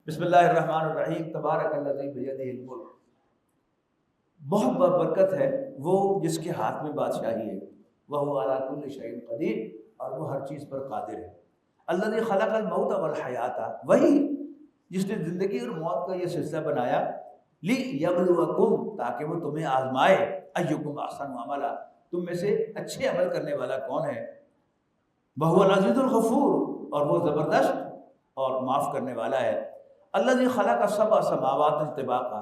بسم اللہ الرحمن الرحیم، تبارک الذی بیدہ الملک۔ بہت برکت ہے وہ جس کے ہاتھ میں بادشاہی ہے، وہو علی کل شیء قدیر، اور وہ ہر چیز پر قادر ہے۔ الذی خلق الموت والحیات، وہی جس نے زندگی اور موت کا یہ سلسلہ بنایا، لیبلوکم، تاکہ وہ تمہیں آزمائے، ایکم احسن عملا، تم میں سے اچھے عمل کرنے والا کون ہے۔ وہو العزیز الغفور، اور وہ زبردست اور معاف کرنے والا ہے۔ الذی خلق سبع سماوات طباقا،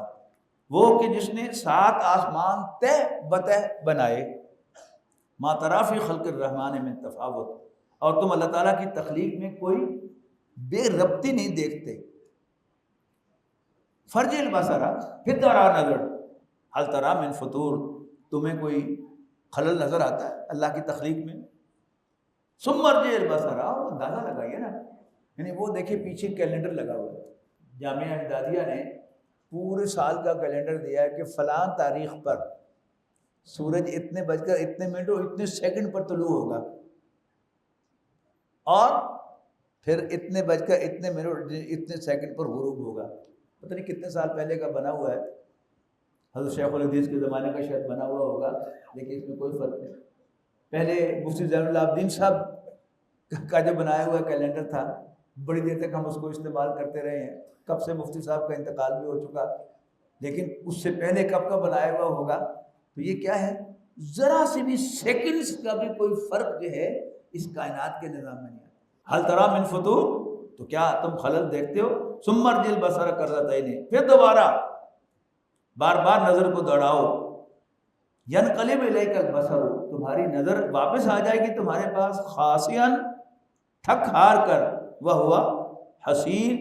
وہ کہ جس نے 7 آسمان تہ بتہ بنائے۔ ما تری فی خلق الرحمن من تفاوت، اور تم اللہ تعالیٰ کی تخلیق میں کوئی بے ربطی نہیں دیکھتے۔ فرجع البصر، پھر دوہرا نظر، هل تری من فطور، تمہیں کوئی خلل نظر آتا ہے اللہ کی تخلیق میں؟ ثم ارجع البصر، اور اندازہ لگائیے نا، یعنی وہ دیکھیں پیچھے کیلنڈر لگا ہوا ہے، جامعہ امدادیہ نے پورے سال کا کیلنڈر دیا ہے کہ فلاں تاریخ پر سورج اتنے بج کر اتنے منٹ اور اتنے سیکنڈ پر طلوع ہوگا، اور پھر اتنے بج کر اتنے منٹ اتنے سیکنڈ پر غروب ہوگا۔ پتہ نہیں کتنے سال پہلے کا بنا ہوا ہے، حضرت شیخ الحدیث کے زمانے کا شاید بنا ہوا ہوگا، لیکن اس میں کوئی فرق نہیں۔ پہلے مفتی زین العابدین صاحب کا جو بنایا ہوا کیلنڈر تھا، بڑی دیر تک ہم اس کو استعمال کرتے رہے ہیں، کب سے مفتی صاحب کا انتقال بھی ہو چکا، لیکن اس سے پہلے کب کا بنایا ہوا ہوگا۔ تو یہ کیا ہے، ذرا سے بھی سیکنڈز کا بھی کوئی فرق جو ہے اس کائنات کے نظام میں نہیں آتا۔ ہل تری من فطور، تو کیا تم خلل دیکھتے ہو؟ ثم ارجع البصر کرتین، پھر دوبارہ بار بار نظر کو دوڑاؤ، ینقلب الیک البصر، تمہاری نظر واپس آ جائے گی تمہارے پاس، خاسئا، تھک ہار کر، وہوا حسیر،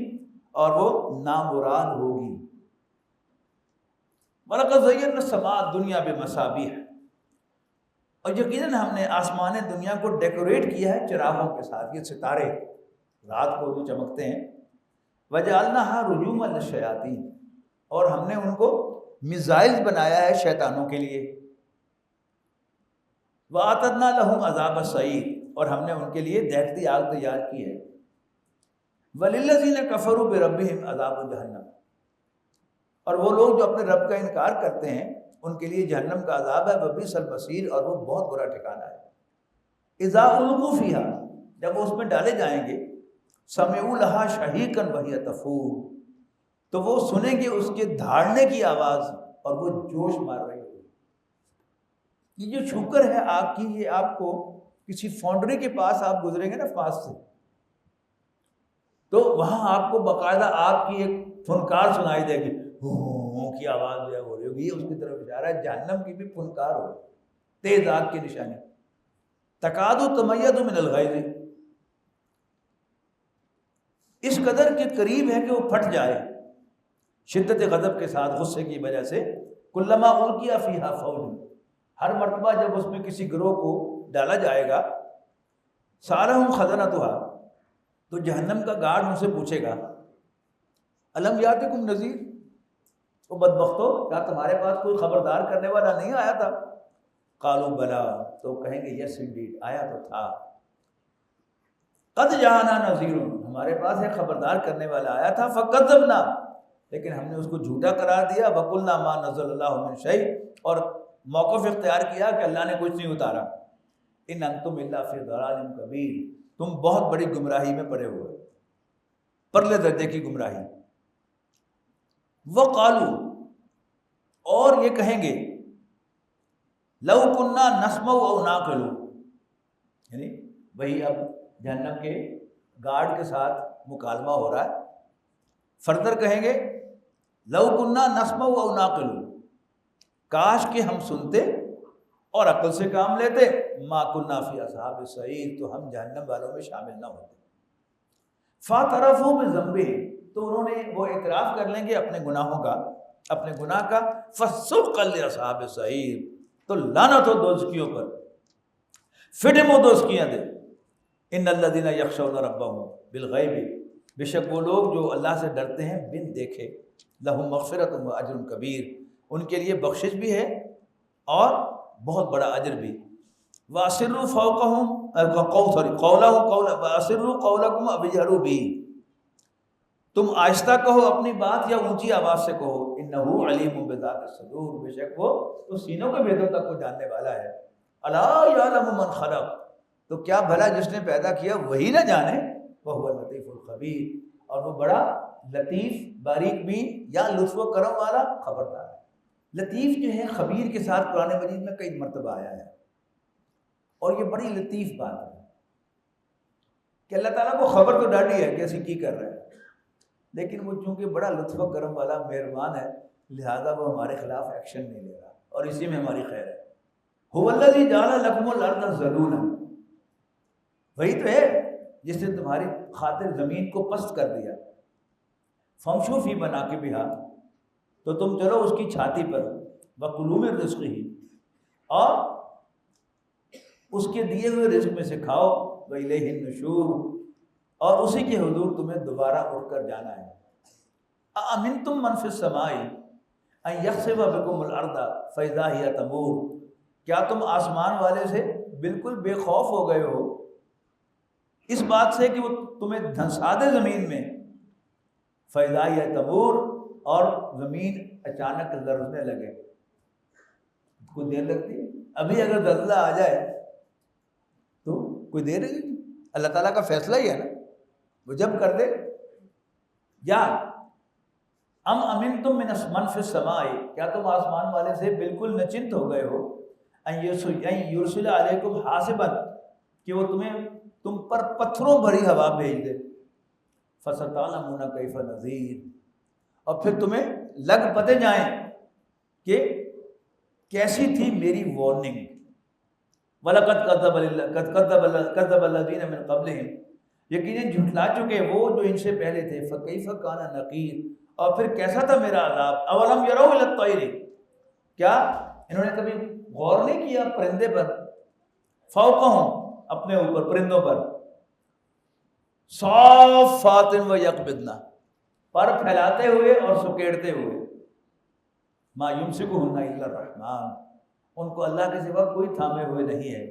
اور وہ نامراد ہوگی۔ وَلَقَدْ زَيَّنَّا السَّمَاءَ الدُّنْيَا بِمَصَابِيحَ، اور یقیناً ہم نے آسمان دنیا کو ڈیکوریٹ کیا ہے چراغوں کے ساتھ، یہ ستارے رات کو جو چمکتے ہیں۔ وَجَعَلْنَاهَا رُجُومًا لِلشَّيَاطِينِ، اور ہم نے ان کو میزائل بنایا ہے شیطانوں کے لیے۔ وَأَعْتَدْنَا لَهُمْ عَذَابَ السَّعِيرِ، اور ہم نے ان کے لیے دہتی آگ تیار کی ہے۔ وَلِلَّذِينَ كَفَرُوا بِرَبِّهِمْ عَذَابُ جَهَنَّمَ، اور وہ لوگ جو اپنے رب کا انکار کرتے ہیں ان کے لیے جہنم کا عذاب ہے، وَبِئْسَ الْمَصِيرُ، اور وہ بہت برا ٹھکانہ ہے۔ اِذَا أُلْقُوا فِيهَا، جب وہ اس میں ڈالے جائیں گے، سَمِعُوا لَهَا شَهِيقًا وَهِيَ تَفُورُ، تو وہ سنیں گے اس کے دھاڑنے کی آواز، اور وہ جوش مار رہی ہوگی۔ یہ جو چھوکر ہے آگ کی، یہ آپ کو کسی فاؤنڈری کے پاس آپ گزریں گے نا پاس سے، تو وہاں آپ کو باقاعدہ آگ کی ایک پھنکار سنائی دے گی، ہوں کی آواز جو ہے ہو رہی ہوگی، اس کی طرف اشارہ ہے جہنم کی بھی پھنکار ہو، تیز آگ کی نشانی۔ تکاد تمیز من الغیظ، اس قدر کے قریب ہے کہ وہ پھٹ جائے شدت غضب کے ساتھ، غصے کی وجہ سے۔ کلما القی فیہا فوج، ہر مرتبہ جب اس میں کسی گروہ کو ڈالا جائے گا، سالہم خزنتھا، تو جہنم کا گارڈ ان سے پوچھے گا، الم یاتکم نذیر، وہ بدبختو، کیا تمہارے پاس کوئی خبردار کرنے والا نہیں آیا تھا؟ قالوا بلا، تو کہیں گے یس انڈیڈ، آیا تو تھا۔ قد جاءنا نذیر، ہمارے پاس ایک خبردار کرنے والا آیا تھا، فکذبنا، لیکن ہم نے اس کو جھوٹا قرار دیا، وقلنا ما نزل اللہ من شیء، اور موقف اختیار کیا کہ اللہ نے کچھ نہیں اتارا۔ ان انتم الا فی ضلال کبیر، تم بہت بڑی گمراہی میں پڑے ہوئے، پرلے درجے کی گمراہی۔ وقالو، اور یہ کہیں گے، لو کننا نسمع او نعقل، یعنی وہی اب جہنم کے گارڈ کے ساتھ مکالمہ ہو رہا ہے۔ فردر کہیں گے، لو کننا نسمع او نعقل، کاش کہ ہم سنتے اور عقل سے کام لیتے، ما کننا فی اصحاب السعیر، تو ہم جہنم والوں میں شامل نہ ہوتے۔ فاعترفوا بذنبہم، تو انہوں نے وہ اعتراف کر لیں گے اپنے گناہوں کا، اپنے گناہ کا، فسحقا لاصحاب السعیر، تو لعنت ہو دوزخیوں پر، فٹم ہو دوزخیاں دے۔ ان الذین یخشون ربہم بالغیب، بے شک وہ لوگ جو اللہ سے ڈرتے ہیں بن دیکھے، لہم مغفرۃ و اجر کبیر، ان کے لیے بخشش بھی ہے اور بہت بڑا اجر بھی۔ وَأَسِرُّوا فَوْقَهُمْ قَوْلَهُمْ وَأَسِرُّوا قَوْلَكُمْ أَوْ اجْهَرُوا بِهِ، تم آہستہ کہو اپنی بات یا اونچی آواز سے کہو، انہو علیم بذات الصدور، بے شک وہ تو سینوں کے بھیدوں تک کو جاننے والا ہے۔ الا یعلم من خلق، تو کیا بھلا جس نے پیدا کیا وہی نہ جانے، وہو اللطیف الخبیر، اور وہ بڑا لطیف باریک بھی یا لطف و کرم والا خبردار ہے۔ لطیف جو ہے خبیر کے ساتھ قرآن مجید میں کئی مرتبہ آیا ہے، اور یہ بڑی لطیف بات ہے کہ اللہ تعالیٰ کو خبر تو ڈالی ہے کہ اسی کی کر رہے ہیں، لیکن وہ چونکہ بڑا لطف و کرم والا مہربان ہے، لہذا وہ ہمارے خلاف ایکشن نہیں لے رہا، اور اسی میں ہماری خیر ہے۔ هو الذی جعل لکم الارض ذلولا، وہی تو ہے جس نے تمہاری خاطر زمین کو پست کر دیا۔ فامشوا فی مناکبہا، تو تم چلو اس کی چھاتی پر، وکلوا من رزقہ، اور اس کے دیے ہوئے رزق میں سے کھاؤ، وإلیہ النشور، اور اسی کے حضور تمہیں دوبارہ اٹھ کر جانا ہے۔ اَأَمِنْتُم مَّن فِی السَّمَاءِ أَن يَخْسِفَ بِكُمُ الْأَرْضَ فَإِذَا هِیَ تَمُورُ، کیا تم آسمان والے سے بالکل بے خوف ہو گئے ہو اس بات سے کہ وہ تمہیں دھنسا دے زمین میں، فَإِذَا هِیَ تَمُورُ، اور زمین اچانک لرزنے لگے؟ کوئی دیر لگتی ہے؟ ابھی اگر زلزلہ آ جائے تو کوئی دیر لگے گی؟ اللہ تعالیٰ کا فیصلہ ہی ہے نا، وہ جب کر دے۔ یا ام امنتم من فی السماء، کیا تم آسمان والے سے بالکل نچنت ہو گئے ہو، ان یرسل علیکم حاصبا، کہ وہ تم پر پتھروں بھری ہوا بھیج دے، فستعلمون کیف نذیر، اور پھر تمہیں لگ پتے جائیں کہ کیسی تھی میری وارننگ۔ وَلَقَدْ كَذَّبَ الَّذِينَ مِن قَبْلِهِمْ، یقیناً جھٹلا چکے وہ جو ان سے پہلے تھے، فَكَيْفَ كَانَ نَكِيرٌ، اور پھر کیسا تھا میرا عذاب۔ اَوَلَمْ يَرَوْا إِلَى الطَّيْرِ، کیا انہوں نے کبھی غور نہیں کیا پرندے پر، فَوْقَهُمْ، اپنے اوپر پرندوں پر، صَافَّاتٍ وَيَقْبِضْنَ، پر پھیلاتے ہوئے اور سکیڑتے ہوئے، مَا يُمْسِكُهُنَّ إِلَّا الرَّحْمَنُ، ان کو اللہ کے سوا کوئی تھامے ہوئے نہیں ہے۔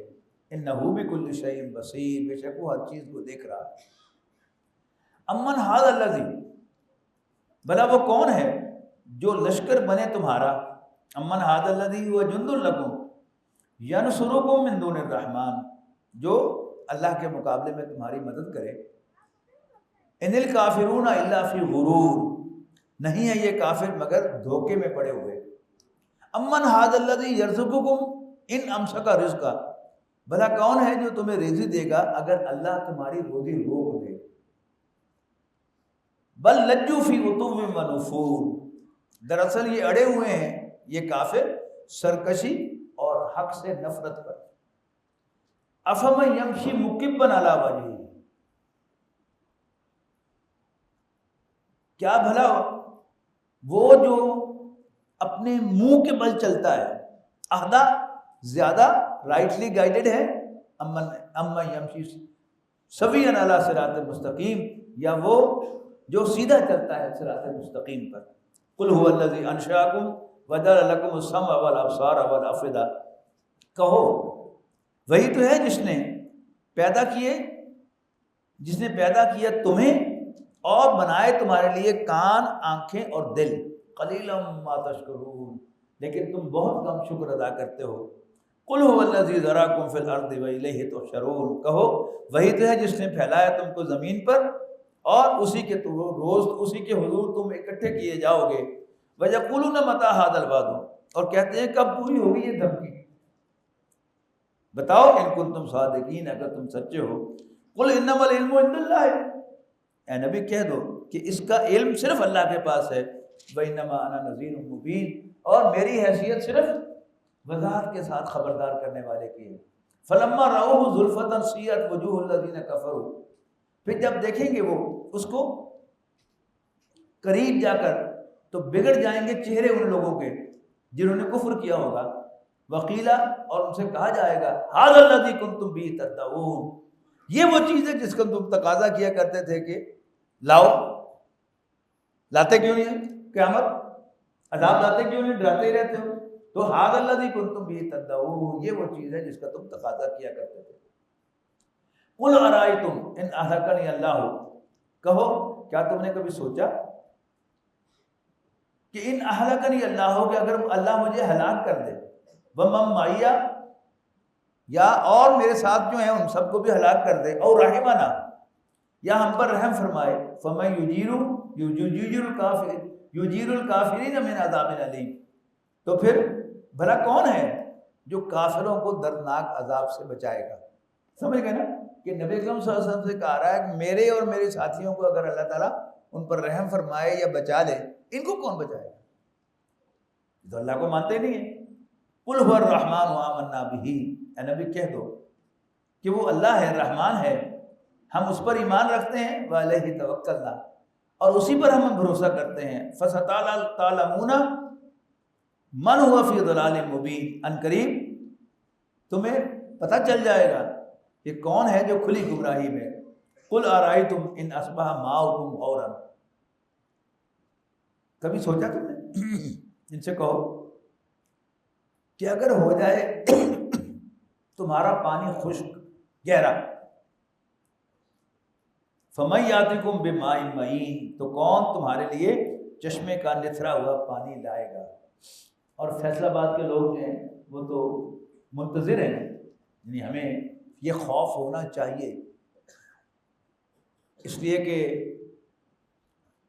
انہ بکل شیء بصیر، بے شک وہ ہر چیز کو دیکھ رہا ہے۔ امن ھذا الذی، بھلا وہ کون ہے جو لشکر بنے تمہارا، امن ھذا الذی هو جند لکم ینصرکم من دون الرحمن، جو اللہ کے مقابلے میں تمہاری مدد کرے۔ ان الکافرون الا فی غرور، نہیں ہے یہ کافر مگر دھوکے میں پڑے ہوئے۔ امن ھذا الذی یرزقکم ان امسک رزقا، بھلا کون ہے جو تمہیں رزق دے گا اگر اللہ تمہاری روزی روک دے۔ بل لجوا فی عتو و نفور، دراصل یہ اڑے ہوئے ہیں یہ کافر سرکشی اور حق سے نفرت پر۔ افمن یمشی مکبا علی وجہہ، کیا بھلا وہ جو اپنے منہ کے بل چلتا ہے، اہدا زیادہ رائٹلی گائیڈڈ ہے، امن یمشی سویا علی صراط مستقیم، یا وہ جو سیدھا چلتا ہے صراط مستقیم پر۔ قل هو الذی انشأکم وجعل لکم السمع والابصار والافئدہ، کہو وہی تو ہے جس نے پیدا کیا تمہیں اور بنائے تمہارے لیے کان، آنکھیں اور دل، قلیلا ما تشکرون، لیکن تم بہت کم شکر ادا کرتے ہو۔ قل هو الذی ذراکم فی الارض والیہ تحشرون، کہو وہی تو ہے جس نے پھیلایا تم کو زمین پر اور اسی کے حضور تم اکٹھے کیے جاؤ گے۔ وَيَقُولُونَ مَتَىٰ هَٰذَا الْوَعْدُ، اور کہتے ہیں کب پوری ہوگی یہ دھمکی، بتاؤ ان کنتم صادقین، اگر تم سچے ہو۔ قُلْ إِنَّمَا الْعِلْمُ عِندَ اللَّهِ، اے نبی کہہ دو کہ اس کا علم صرف اللہ کے پاس ہے۔ وَإِنَّمَا أَنَا نَذِيرٌ مُّبِينٌ، اور میری حیثیت صرف وضاحت کے ساتھ خبردار کرنے والے کی ہے۔ فَلَمَّا رَأَوْهُ زُلْفَةً سِیَّتْ وُجُوهُ الَّذِينَ كَفَرُوا، پھر جب دیکھیں گے وہ اس کو قریب جا کر تو بگڑ جائیں گے چہرے ان لوگوں کے جنہوں نے کفر کیا ہوگا۔ وقیلا، اور ان سے کہا جائے گا، ھذا الذی کنتم بہ تدعون، یہ وہ چیز ہے جس کا تم تقاضا کیا کرتے تھے کہ لاؤ، لاتے کیوں نہیں ہیں؟ قیامت عذاب لاتے کیوں نہیں؟ ڈراتے ہی رہتے ہو۔ تو ھذا الذی کنتم بہ تدعون، یہ وہ چیز ہے جس کا تم تقاضا کیا کرتے تھے۔ قل ارائیتم ان اہلکنی اللہ، کہو کیا تم نے کبھی سوچا کہ ان اہلکنی اللہ کہ اگر اللہ مجھے ہلاک کر دے، ومن معیہ یا اور میرے ساتھ جو ہیں ان سب کو بھی ہلاک کر دے، اور رحمنا یا ہم پر رحم فرمائے، فمن یجیر الکافرین من عذاب علیم، تو پھر بھلا کون ہے جو کافروں کو دردناک عذاب سے بچائے گا؟ سمجھ گئے نا کہ نبی اکرم صلی اللہ علیہ وسلم سے کہا رہا ہے کہ میرے اور میرے ساتھیوں کو اگر اللہ تعالیٰ ان پر رحم فرمائے یا بچا لے، ان کو کون بچائے گا؟ تو اللہ کو مانتے نہیں ہیں۔ قل هو الرحمن وآمنا به، اے نبی کہہ دو کہ وہ اللہ ہے، رحمان ہے، ہم اس پر ایمان رکھتے ہیں، وعلیہ توکلنا، اور اسی پر ہم بھروسہ کرتے ہیں، فستعلمون من هو فی ضلال مبین، ان قریب تمہیں پتہ چل جائے گا کہ کون ہے جو کھلی گمراہی میں۔ قل ارائیتم ان اصبح ماؤکم غورا، کبھی سوچا تم نے؟ ان سے کہو کہ اگر ہو جائے تمہارا پانی خشک گہرا، فمن یاتکم بماء معین، تو کون تمہارے لیے چشمے کا نتھرا ہوا پانی لائے گا؟ اور فیصل آباد کے لوگ جو ہیں وہ تو منتظر ہیں، یعنی ہمیں یہ خوف ہونا چاہیے، اس لیے کہ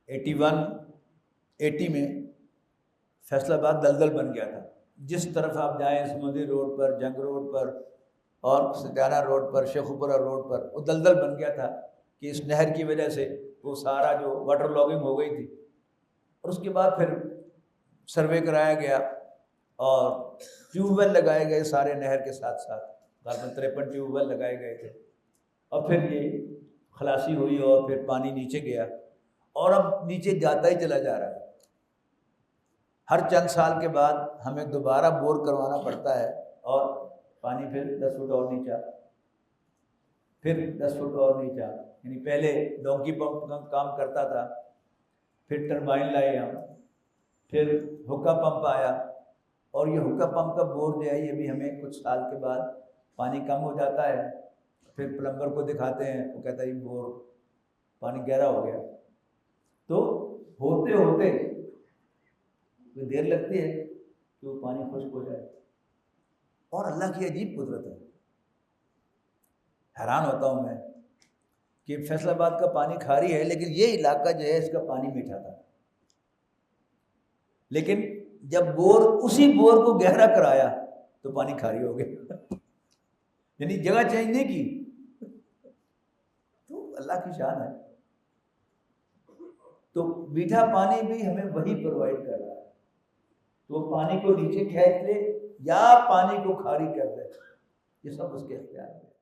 80 میں فیصل آباد دلدل بن گیا تھا، جس طرف آپ جائیں سمندری روڈ پر، جنگ روڈ پر اور سٹیانہ روڈ پر، شیخوپورہ روڈ پر، وہ دلدل بن گیا تھا کہ اس نہر کی وجہ سے وہ سارا جو واٹر لاگنگ ہو گئی تھی، اور اس کے بعد پھر سروے کرایا گیا اور ٹیوب ویل لگائے گئے سارے نہر کے ساتھ ساتھ، 53 ٹیوب ویل لگائے گئے تھے، اور پھر یہ خلاصی ہوئی اور پھر پانی نیچے گیا، اور اب نیچے جاتا ہی چلا جا رہا ہے۔ ہر چند سال کے بعد ہمیں دوبارہ بور کروانا پڑتا ہے، اور پانی پھر 10 فٹ اور نیچا، پھر 10 فٹ اور نیچا، یعنی پہلے ڈونکی پمپ کا کام کرتا تھا، پھر ٹربائن لائے ہم، پھر حکا پمپ آیا، اور یہ حکا پمپ کا بور جو ہے یہ بھی ہمیں کچھ سال کے بعد پانی کم ہو جاتا ہے، پھر پلمبر کو دکھاتے ہیں، وہ کہتا ہے یہ بور پانی گہرا ہو گیا، تو ہوتے ہوتے کوئی دیر لگتی ہے کہ وہ پانی خشک ہو جائے، اور اللہ کی عجیب قدرت ہے۔ حیران ہوتا ہوں میں کہ فیصل آباد کا پانی کھاری ہے، لیکن یہ علاقہ جو ہے اس کا پانی میٹھا تھا، لیکن جب اسی بور کو گہرا کرایا تو پانی کھاری ہو گیا، یعنی جگہ چینج نہیں کی، تو اللہ کی شان ہے۔ تو میٹھا پانی بھی ہمیں وہی پرووائڈ کر رہا ہے، تو وہ پانی کو نیچے کھینچ لے یا پانی کو کھاری کر دے، یہ سب اس کے اختیار میں ہے۔